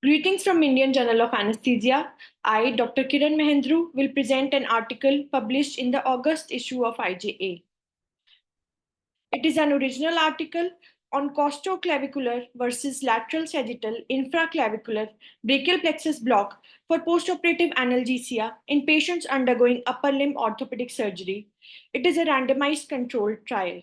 Greetings from Indian Journal of Anaesthesia. I, Dr. Kiran Mahendru, will present an article published in the August issue of IJA. It is an original article on costoclavicular versus lateral sagittal infraclavicular brachial plexus block for postoperative analgesia in patients undergoing upper limb orthopedic surgery. It is a randomized controlled trial.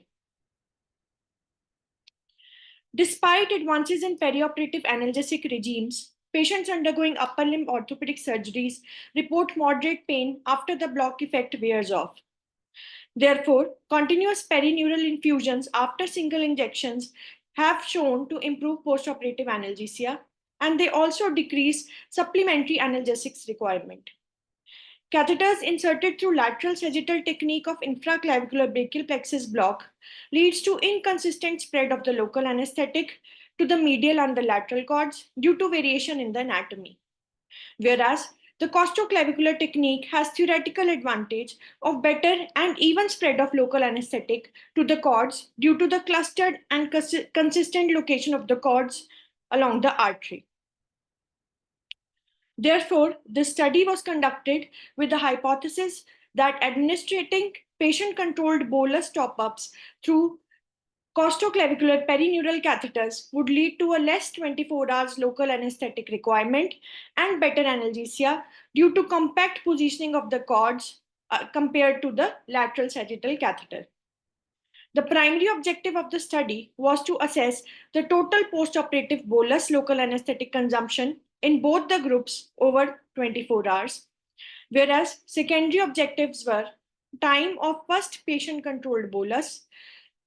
Despite advances in perioperative analgesic regimes, patients undergoing upper limb orthopedic surgeries report moderate pain after the block effect wears off. Therefore, continuous perineural infusions after single injections have shown to improve postoperative analgesia, and they also decrease supplementary analgesics requirement. Catheters inserted through lateral sagittal technique of infraclavicular brachial plexus block leads to inconsistent spread of the local anesthetic to the medial and the lateral cords due to variation in the anatomy. Whereas the costoclavicular technique has theoretical advantage of better and even spread of local anesthetic to the cords due to the clustered and consistent location of the cords along the artery. Therefore, this study was conducted with the hypothesis that administering patient-controlled bolus top-ups through costoclavicular perineural catheters would lead to a less 24 hours local anesthetic requirement and better analgesia due to compact positioning of the cords compared to the lateral sagittal catheter. The primary objective of the study was to assess the total postoperative bolus local anesthetic consumption in both the groups over 24 hours, whereas secondary objectives were time of first patient-controlled bolus,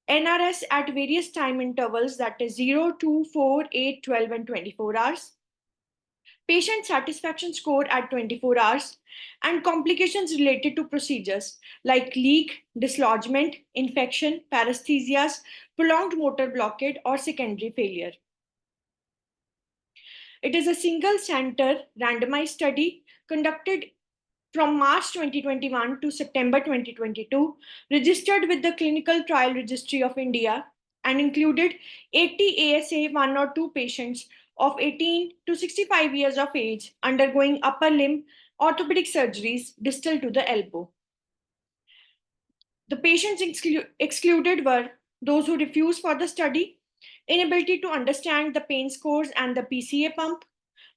NRS at various time intervals, that is 0, 2, 4, 8, 12, and 24 hours, patient satisfaction score at 24 hours, and complications related to procedures like leak, dislodgement, infection, paresthesias, prolonged motor blockade, or secondary failure. It is a single center randomized study conducted from March 2021 to September 2022, registered with the Clinical Trial Registry of India and included 80 ASA 1 or 2 patients of 18 to 65 years of age undergoing upper limb orthopedic surgeries distal to the elbow. The patients excluded were those who refused for the study, inability to understand the pain scores and the PCA pump,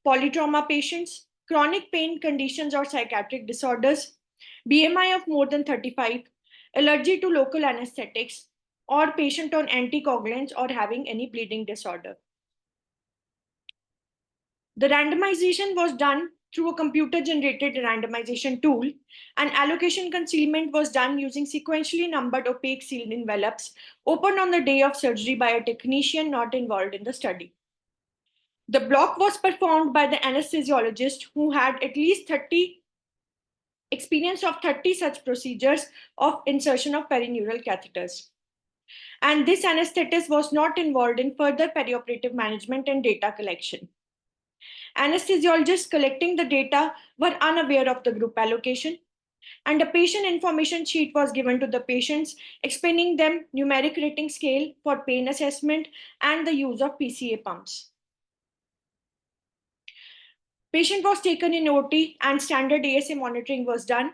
polytrauma patients, chronic pain conditions or psychiatric disorders, BMI of more than 35, allergy to local anesthetics, or patient on anticoagulants or having any bleeding disorder. The randomization was done through a computer-generated randomization tool, and allocation concealment was done using sequentially numbered opaque sealed envelopes opened on the day of surgery by a technician not involved in the study. The block was performed by the anesthesiologist who had at least experience of 30 such procedures of insertion of perineural catheters. And this anesthetist was not involved in further perioperative management and data collection. Anesthesiologists collecting the data were unaware of the group allocation, and a patient information sheet was given to the patients explaining them numeric rating scale for pain assessment and the use of PCA pumps. Patient was taken in OT and standard ASA monitoring was done.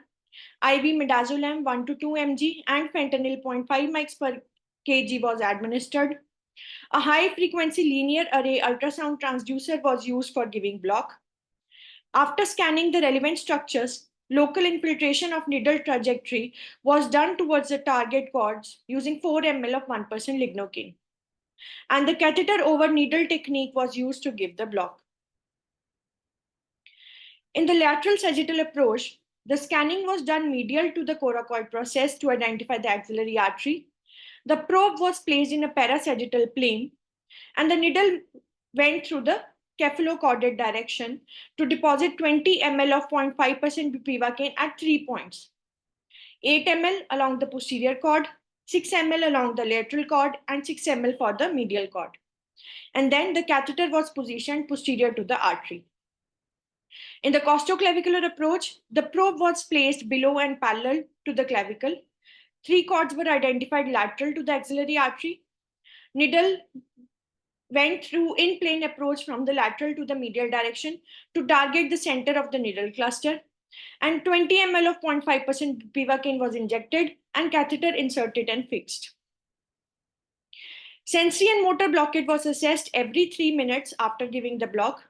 IV midazolam 1 to 2 mg and fentanyl 0.5 mg per kg was administered. A high-frequency linear array ultrasound transducer was used for giving block. After scanning the relevant structures, local infiltration of needle trajectory was done towards the target cords using 4 ml of 1% lignocaine. And the catheter over needle technique was used to give the block. In the lateral sagittal approach, the scanning was done medial to the coracoid process to identify the axillary artery. The probe was placed in a parasagittal plane, and the needle went through the cephalocorded direction to deposit 20 ml of 0.5% bupivacaine at 3 points. 8 ml along the posterior cord, 6 ml along the lateral cord, and 6 ml for the medial cord. And then the catheter was positioned posterior to the artery. In the costoclavicular approach, the probe was placed below and parallel to the clavicle. 3 cords were identified lateral to the axillary artery. Needle went through in-plane approach from the lateral to the medial direction to target the center of the needle cluster, and 20 ml of 0.5% bupivacaine was injected and catheter inserted and fixed. Sensory and motor blockade was assessed every 3 minutes after giving the block,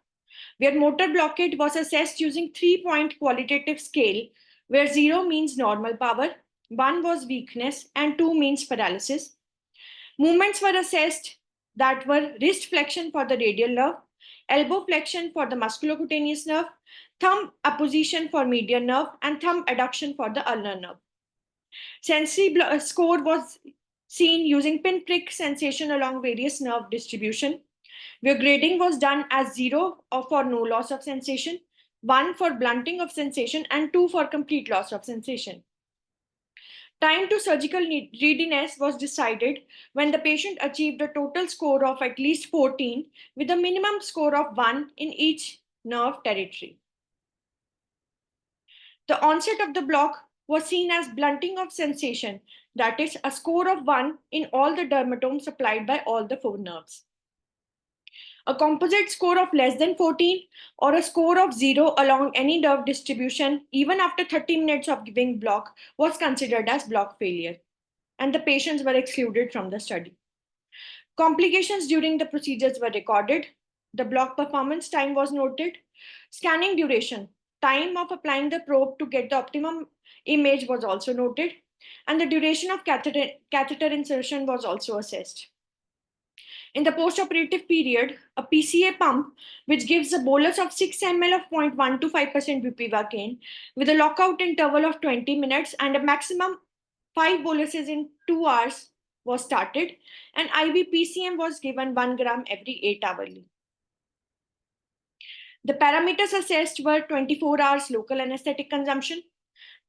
where motor blockade was assessed using 3-point qualitative scale, where 0 means normal power, 1 was weakness, and 2 means paralysis. Movements were assessed that were wrist flexion for the radial nerve, elbow flexion for the musculocutaneous nerve, thumb apposition for median nerve, and thumb adduction for the ulnar nerve. Sensory score was seen using pinprick sensation along various nerve distribution, where grading was done as 0 for no loss of sensation, 1 for blunting of sensation, and 2 for complete loss of sensation. Time to surgical readiness was decided when the patient achieved a total score of at least 14 with a minimum score of 1 in each nerve territory. The onset of the block was seen as blunting of sensation, that is, a score of 1 in all the dermatomes supplied by all the 4 nerves. A composite score of less than 14 or a score of 0 along any nerve distribution, even after 30 minutes of giving block, was considered as block failure, and the patients were excluded from the study. Complications during the procedures were recorded. The block performance time was noted. Scanning duration, time of applying the probe to get the optimum image was also noted, and the duration of catheter insertion was also assessed. In the postoperative period, a PCA pump, which gives a bolus of 6 ml of 0.125% bupivacaine with a lockout interval of 20 minutes and a maximum 5 boluses in 2 hours, was started, and IV PCM was given 1 gram every 8 hourly. The parameters assessed were 24 hours local anesthetic consumption,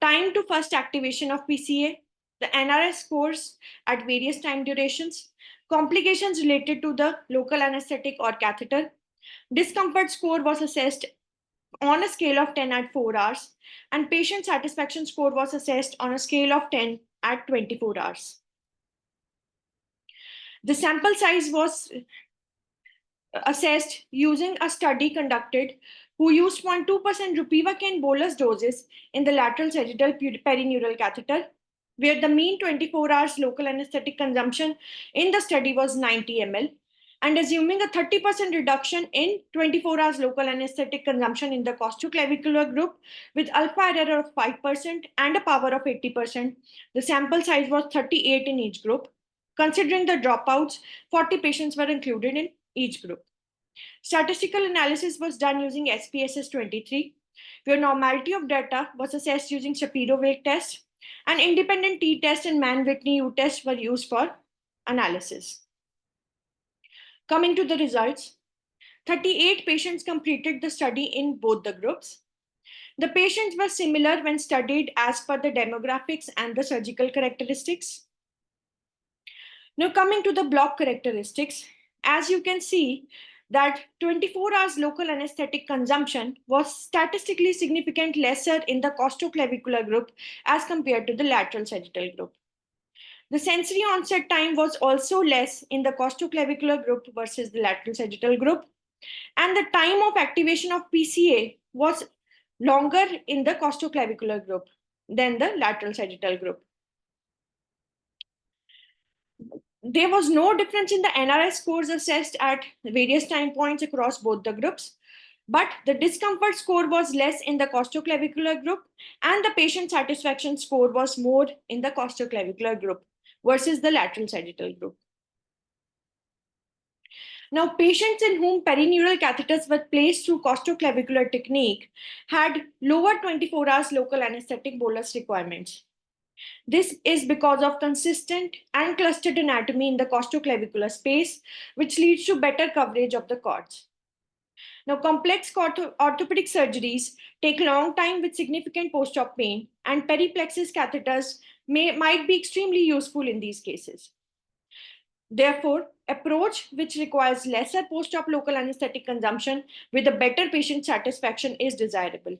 time to first activation of PCA, the NRS scores at various time durations, complications related to the local anesthetic or catheter. Discomfort score was assessed on a scale of 10 at 4 hours, and patient satisfaction score was assessed on a scale of 10 at 24 hours. The sample size was assessed using a study conducted who used 0.2% bupivacaine bolus doses in the lateral sagittal perineural catheter, where the mean 24 hours local anesthetic consumption in the study was 90 ml, and assuming a 30% reduction in 24 hours local anesthetic consumption in the costoclavicular group with alpha error of 5% and a power of 80%, the sample size was 38 in each group. Considering the dropouts, 40 patients were included in each group. Statistical analysis was done using SPSS 23, where normality of data was assessed using Shapiro-Wilk test, and independent t-test and Mann-Whitney U test were used for analysis. Coming to the results, 38 patients completed the study in both the groups. The patients were similar when studied as per the demographics and the surgical characteristics. Now coming to the block characteristics, as you can see that 24 hours local anesthetic consumption was statistically significant lesser in the costoclavicular group as compared to the lateral sagittal group. The sensory onset time was also less in the costoclavicular group versus the lateral sagittal group, and the time of activation of PCA was longer in the costoclavicular group than the lateral sagittal group. There was no difference in the NRS scores assessed at various time points across both the groups, but the discomfort score was less in the costoclavicular group, and the patient satisfaction score was more in the costoclavicular group versus the lateral sagittal group. Now, patients in whom perineural catheters were placed through costoclavicular technique had lower 24 hours local anesthetic bolus requirements. This is because of consistent and clustered anatomy in the costoclavicular space, which leads to better coverage of the cords. Now, complex orthopedic surgeries take a long time with significant post-op pain, and periplexus catheters might be extremely useful in these cases. Therefore, approach which requires lesser post-op local anesthetic consumption with a better patient satisfaction is desirable.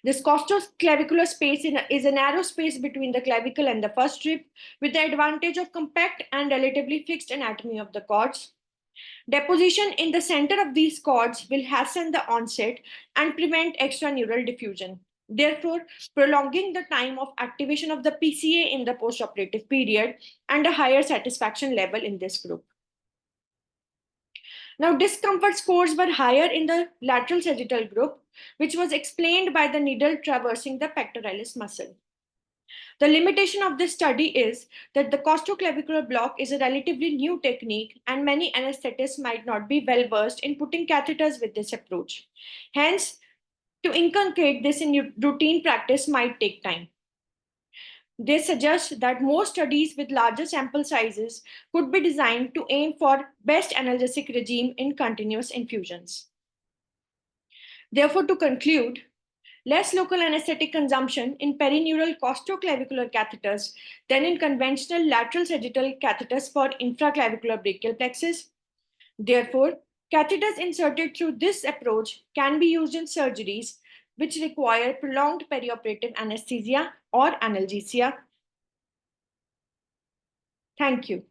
This costoclavicular space is a narrow space between the clavicle and the first rib, with the advantage of compact and relatively fixed anatomy of the cords. Deposition in the center of these cords will hasten the onset and prevent extraneural diffusion, therefore prolonging the time of activation of the PCA in the postoperative period and a higher satisfaction level in this group. Now, discomfort scores were higher in the lateral sagittal group, which was explained by the needle traversing the pectoralis muscle. The limitation of this study is that the costoclavicular block is a relatively new technique, and many anesthetists might not be well versed in putting catheters with this approach. Hence, to inculcate this in routine practice might take time. They suggest that more studies with larger sample sizes could be designed to aim for best analgesic regime in continuous infusions. Therefore, to conclude, less local anesthetic consumption in perineural costoclavicular catheters than in conventional lateral sagittal catheters for infraclavicular brachial plexus. Therefore, catheters inserted through this approach can be used in surgeries which require prolonged perioperative anesthesia or analgesia. Thank you.